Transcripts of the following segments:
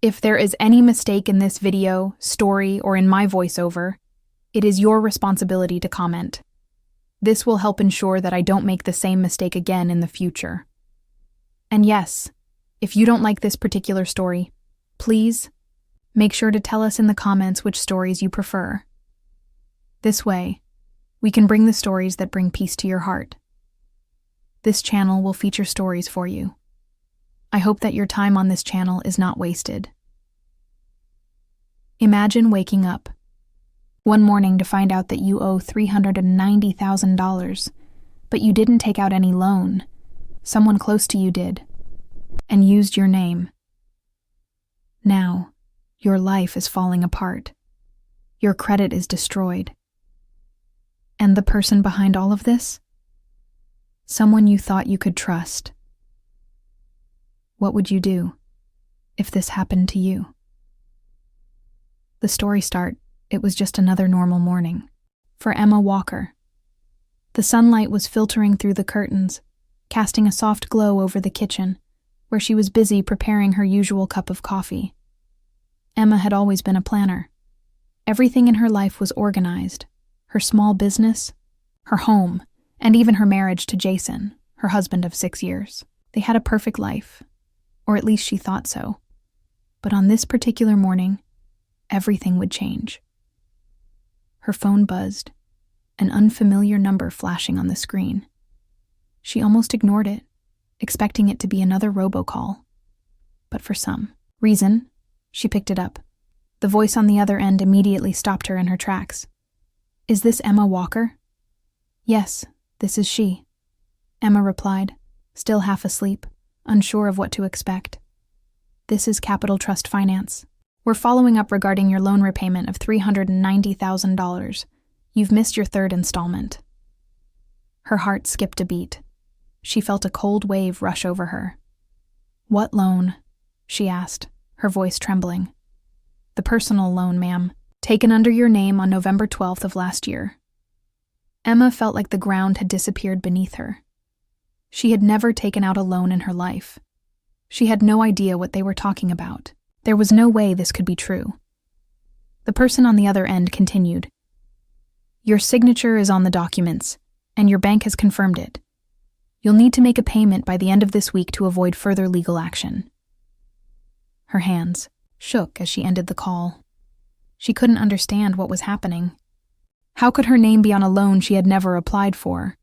If there is any mistake in this video, story, or in my voiceover, it is your responsibility to comment. This will help ensure that I don't make the same mistake again in the future. And yes, if you don't like this particular story, please make sure to tell us in the comments which stories you prefer. This way, we can bring the stories that bring peace to your heart. This channel will feature stories for you. I hope that your time on this channel is not wasted. Imagine waking up one morning to find out that you owe $390,000, but you didn't take out any loan. Someone close to you did, and used your name. Now, your life is falling apart. Your credit is destroyed. And the person behind all of this? Someone you thought you could trust. What would you do if this happened to you? The story start, it was just another normal morning. For Emma Walker. The sunlight was filtering through the curtains, casting a soft glow over the kitchen, where she was busy preparing her usual cup of coffee. Emma had always been a planner. Everything in her life was organized. Her small business, her home, and even her marriage to Jason, her husband of 6 years. They had a perfect life, or at least she thought so. But on this particular morning, everything would change. Her phone buzzed, an unfamiliar number flashing on the screen. She almost ignored it, expecting it to be another robocall. But for some reason, she picked it up. The voice on the other end immediately stopped her in her tracks. "Is this Emma Walker?" "Yes, this is she," Emma replied, still half asleep, unsure of what to expect. "This is Capital Trust Finance. We're following up regarding your loan repayment of $390,000. You've missed your third installment." Her heart skipped a beat. She felt a cold wave rush over her. "What loan?" she asked, her voice trembling. "The personal loan, ma'am, taken under your name on November 12th of last year." Emma felt like the ground had disappeared beneath her. She had never taken out a loan in her life. She had no idea what they were talking about. There was no way this could be true. The person on the other end continued. "Your signature is on the documents, and your bank has confirmed it. You'll need to make a payment by the end of this week to avoid further legal action." Her hands shook as she ended the call. She couldn't understand what was happening. How could her name be on a loan she had never applied for?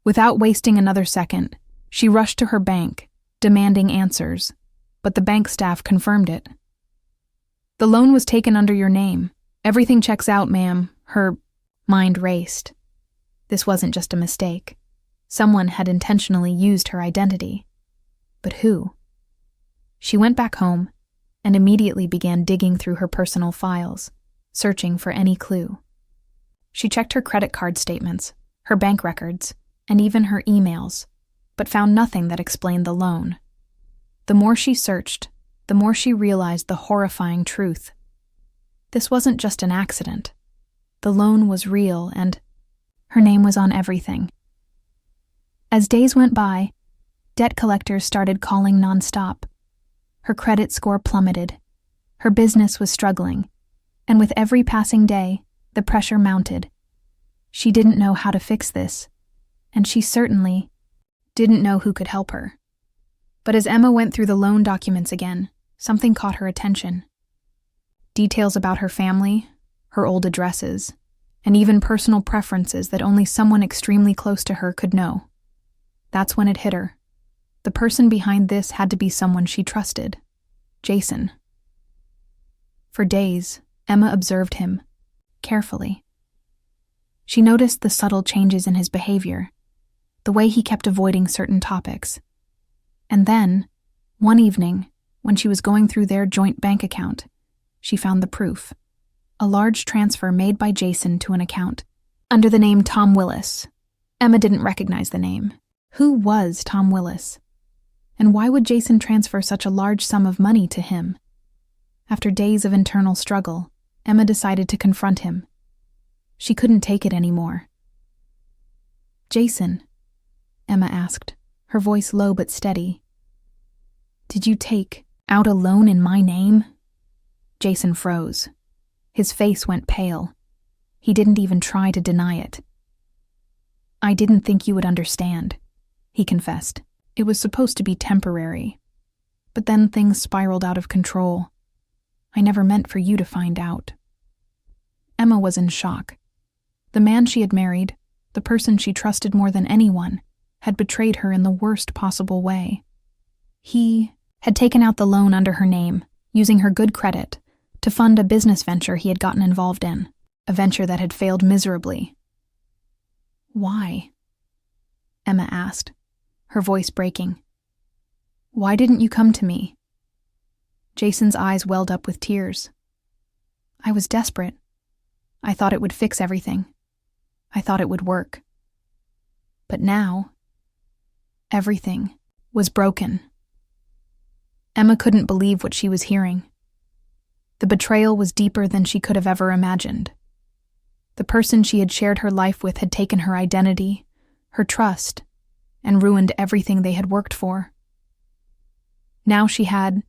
Without wasting another second, she rushed to her bank, demanding answers, but the bank staff confirmed it. "The loan was taken under your name. Everything checks out, ma'am." Her mind raced. This wasn't just a mistake. Someone had intentionally used her identity. But who? She went back home and immediately began digging through her personal files, searching for any clue. She checked her credit card statements, her bank records, and even her emails, but found nothing that explained the loan. The more she searched, the more she realized the horrifying truth. This wasn't just an accident. The loan was real, and her name was on everything. As days went by, debt collectors started calling nonstop. Her credit score plummeted. Her business was struggling, and with every passing day, the pressure mounted. She didn't know how to fix this, and she certainly didn't know who could help her. But as Emma went through the loan documents again, something caught her attention. Details about her family, her old addresses, and even personal preferences that only someone extremely close to her could know. That's when it hit her. The person behind this had to be someone she trusted, Jason. For days, Emma observed him, carefully. She noticed the subtle changes in his behavior, the way he kept avoiding certain topics. And then, one evening, when she was going through their joint bank account, she found the proof. A large transfer made by Jason to an account under the name Tom Willis. Emma didn't recognize the name. Who was Tom Willis? And why would Jason transfer such a large sum of money to him? After days of internal struggle, Emma decided to confront him. She couldn't take it anymore. "Jason," Emma asked, her voice low but steady, "did you take Out alone in my name? Jason froze. His face went pale. He didn't even try to deny it. I didn't think you would understand, he confessed. It was supposed to be temporary. But then things spiraled out of control. I never meant for you to find out. Emma was in shock. The man she had married, the person she trusted more than anyone, had betrayed her in the worst possible way. He had taken out the loan under her name, using her good credit, to fund a business venture he had gotten involved in, a venture that had failed miserably. Why? Emma asked, her voice breaking. Why didn't you come to me? Jason's eyes welled up with tears. I was desperate. I thought it would fix everything. I thought it would work. But now, everything was broken. Emma couldn't believe what she was hearing. The betrayal was deeper than she could have ever imagined. The person she had shared her life with had taken her identity, her trust, and ruined everything they had worked for. Now she had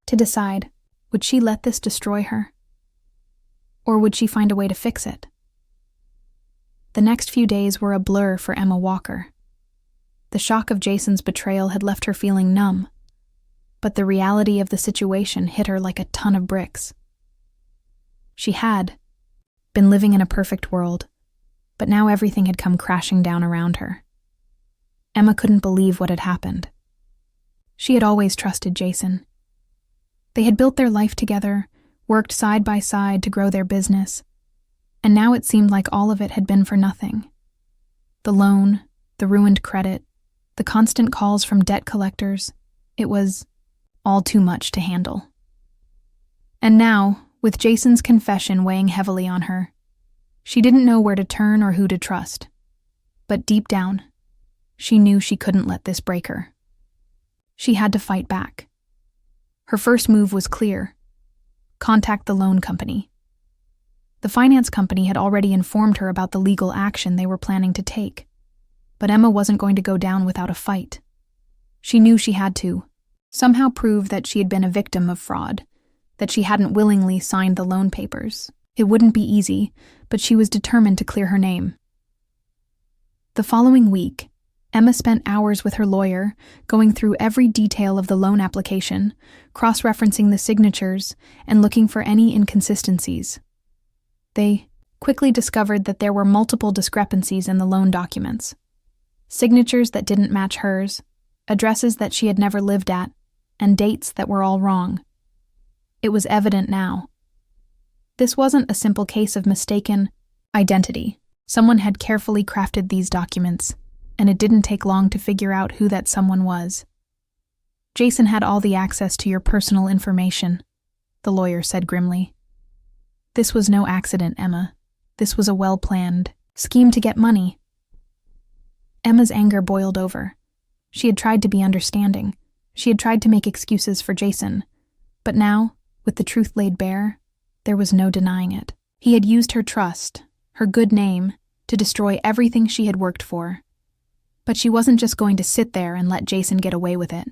to decide, would she let this destroy her? Or would she find a way to fix it? The next few days were a blur for Emma Walker. The shock of Jason's betrayal had left her feeling numb, but the reality of the situation hit her like a ton of bricks. She had been living in a perfect world, but now everything had come crashing down around her. Emma couldn't believe what had happened. She had always trusted Jason. They had built their life together, worked side by side to grow their business, and now it seemed like all of it had been for nothing. The loan, the ruined credit, the constant calls from debt collectors, it was all too much to handle. And now, with Jason's confession weighing heavily on her, she didn't know where to turn or who to trust. But deep down, she knew she couldn't let this break her. She had to fight back. Her first move was clear: contact the loan company. The finance company had already informed her about the legal action they were planning to take, but Emma wasn't going to go down without a fight. She knew she had to somehow prove that she had been a victim of fraud, that she hadn't willingly signed the loan papers. It wouldn't be easy, but she was determined to clear her name. The following week, Emma spent hours with her lawyer, going through every detail of the loan application, cross-referencing the signatures, and looking for any inconsistencies. They quickly discovered that there were multiple discrepancies in the loan documents. Signatures that didn't match hers, addresses that she had never lived at, and dates that were all wrong. It was evident now. This wasn't a simple case of mistaken identity. Someone had carefully crafted these documents, and it didn't take long to figure out who that someone was. Jason had all the access to your personal information, the lawyer said grimly. This was no accident, Emma. This was a well-planned scheme to get money. Emma's anger boiled over. She had tried to be understanding. She had tried to make excuses for Jason. But now, with the truth laid bare, there was no denying it. He had used her trust, her good name, to destroy everything she had worked for. But she wasn't just going to sit there and let Jason get away with it.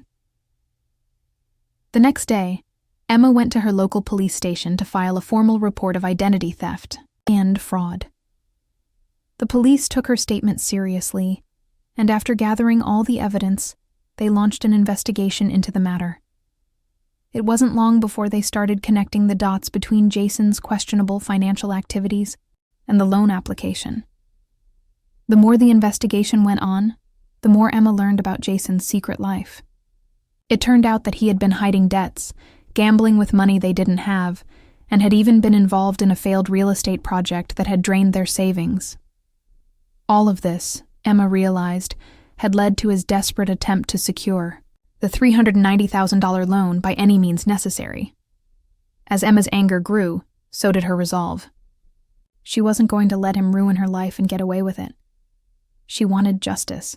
The next day, Emma went to her local police station to file a formal report of identity theft and fraud. The police took her statement seriously, and after gathering all the evidence, they launched an investigation into the matter. It wasn't long before they started connecting the dots between Jason's questionable financial activities and the loan application. The more the investigation went on, the more Emma learned about Jason's secret life. It turned out that he had been hiding debts, gambling with money they didn't have, and had even been involved in a failed real estate project that had drained their savings. All of this, Emma realized, had led to his desperate attempt to secure the $390,000 loan by any means necessary. As Emma's anger grew, so did her resolve. She wasn't going to let him ruin her life and get away with it. She wanted justice.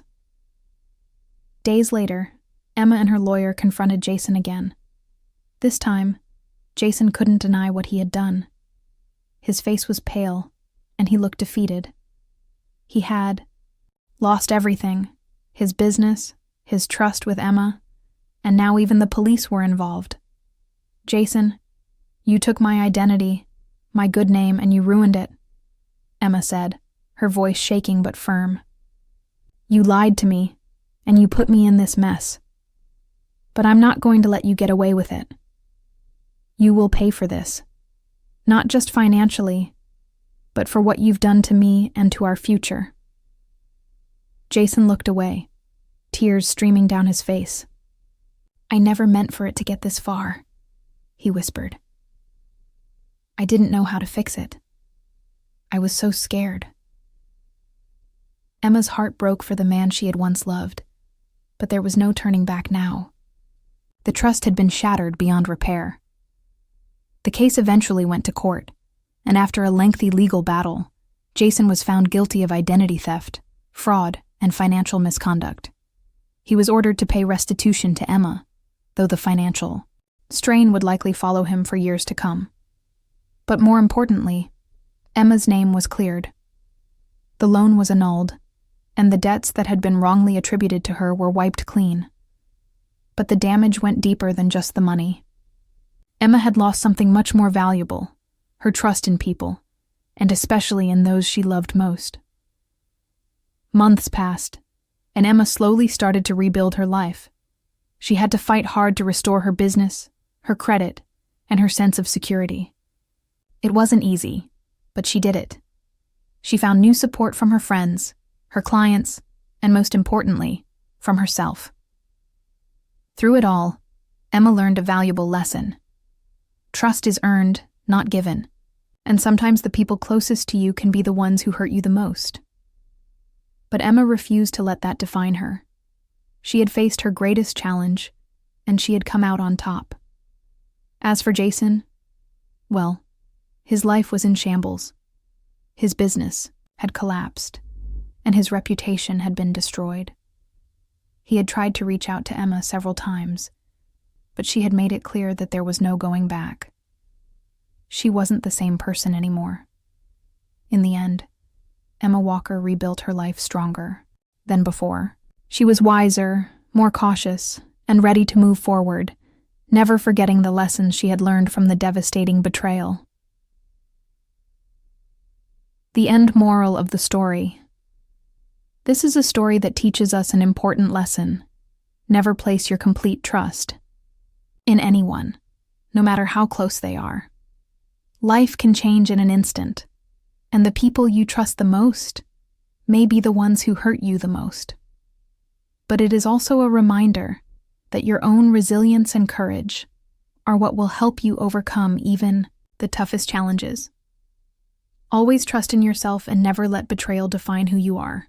Days later, Emma and her lawyer confronted Jason again. This time, Jason couldn't deny what he had done. His face was pale, and he looked defeated. He had lost everything: his business, his trust with Emma, and now even the police were involved, Jason, you took my identity, my good name, and you ruined it, Emma said, her voice shaking but firm. You lied to me, and you put me in this mess. But I'm not going to let you get away with it. You will pay for this, not just financially, but for what you've done to me and to our future. Jason looked away, tears streaming down his face. I never meant for it to get this far, he whispered. I didn't know how to fix it. I was so scared. Emma's heart broke for the man she had once loved, but there was no turning back now. The trust had been shattered beyond repair. The case eventually went to court, and after a lengthy legal battle, Jason was found guilty of identity theft, fraud, and financial misconduct. He was ordered to pay restitution to Emma, though the financial strain would likely follow him for years to come. But more importantly, Emma's name was cleared. The loan was annulled, and the debts that had been wrongly attributed to her were wiped clean. But the damage went deeper than just the money. Emma had lost something much more valuable, her trust in people, and especially in those she loved most. Months passed, and Emma slowly started to rebuild her life. She had to fight hard to restore her business, her credit, and her sense of security. It wasn't easy, but she did it. She found new support from her friends, her clients, and most importantly, from herself. Through it all, Emma learned a valuable lesson. Trust is earned, not given, and sometimes the people closest to you can be the ones who hurt you the most. But Emma refused to let that define her. She had faced her greatest challenge, and she had come out on top. As for Jason, well, his life was in shambles. His business had collapsed, and his reputation had been destroyed. He had tried to reach out to Emma several times, but she had made it clear that there was no going back. She wasn't the same person anymore. In the end, Emma Walker rebuilt her life stronger than before. She was wiser, more cautious, and ready to move forward, never forgetting the lessons she had learned from the devastating betrayal. The end moral of the story. This is a story that teaches us an important lesson. Never place your complete trust in anyone, no matter how close they are. Life can change in an instant, and the people you trust the most may be the ones who hurt you the most. But it is also a reminder that your own resilience and courage are what will help you overcome even the toughest challenges. Always trust in yourself and never let betrayal define who you are.